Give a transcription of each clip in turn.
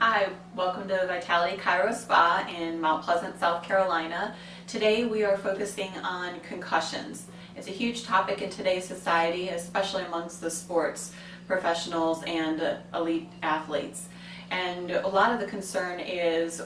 Hi, welcome to Vitality Chiro Spa in Mount Pleasant, South Carolina. Today we are focusing on concussions. It's a huge topic in today's society, especially amongst the sports professionals and elite athletes. And a lot of the concern is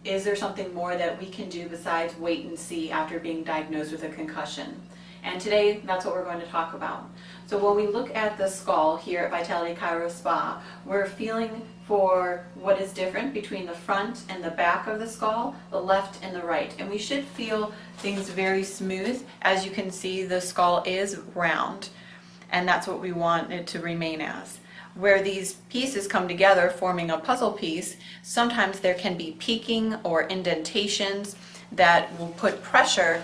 there something more that we can do besides wait and see after being diagnosed with a concussion? And today, that's what we're going to talk about. So when we look at the skull here at Vitality Chiro Spa, we're feeling for what is different between the front and the back of the skull, the left and the right. And we should feel things very smooth. As you can see, the skull is round, and that's what we want it to remain as. Where these pieces come together forming a puzzle piece, sometimes there can be peaking or indentations that will put pressure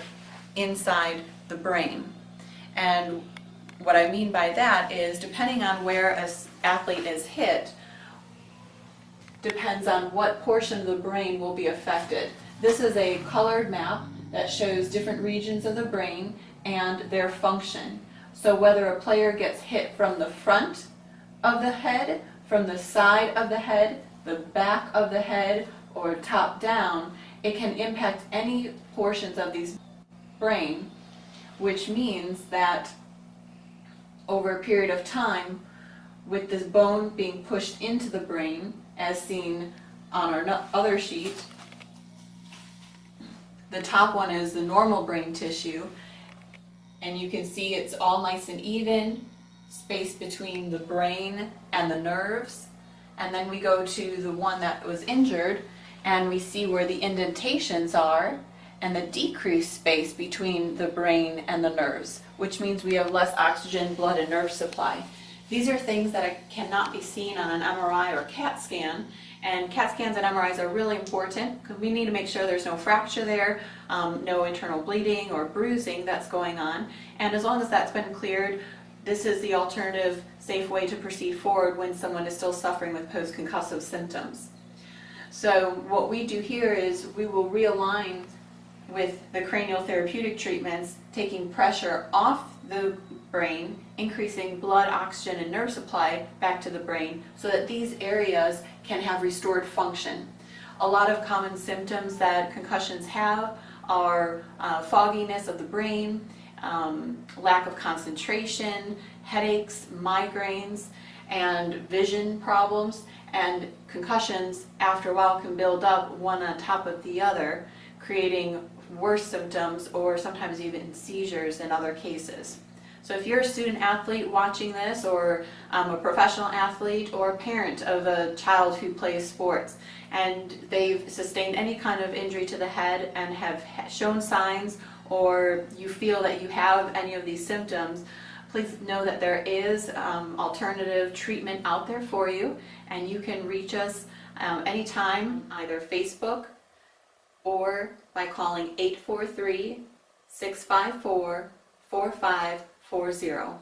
inside the brain. And what I mean by that is, depending on where an athlete is hit, depends on what portion of the brain will be affected. This is a colored map that shows different regions of the brain and their function. So whether a player gets hit from the front of the head, from the side of the head, the back of the head, or top down, it can impact any portions of these brain, which means that over a period of time, with this bone being pushed into the brain, as seen on our other sheet, the top one is the normal brain tissue, and you can see it's all nice and even, space between the brain and the nerves. And then we go to the one that was injured, and we see where the indentations are and the decreased space between the brain and the nerves, which means we have less oxygen, blood, and nerve supply. These are things that cannot be seen on an MRI or CAT scan, and CAT scans and MRIs are really important because we need to make sure there's no fracture there, no internal bleeding or bruising that's going on, and as long as that's been cleared, this is the alternative safe way to proceed forward when someone is still suffering with post-concussive symptoms. So what we do here is we will realign with the cranial therapeutic treatments, taking pressure off the brain, increasing blood, oxygen, and nerve supply back to the brain so that these areas can have restored function. A lot of common symptoms that concussions have are fogginess of the brain, lack of concentration, headaches, migraines, and vision problems. And concussions, after a while, can build up one on top of the other, creating worse symptoms or sometimes even seizures in other cases. So if you're a student athlete watching this, or a professional athlete or a parent of a child who plays sports, and they've sustained any kind of injury to the head and have shown signs, or you feel that you have any of these symptoms, please know that there is alternative treatment out there for you, and you can reach us anytime, either Facebook or by calling 843-654-4540.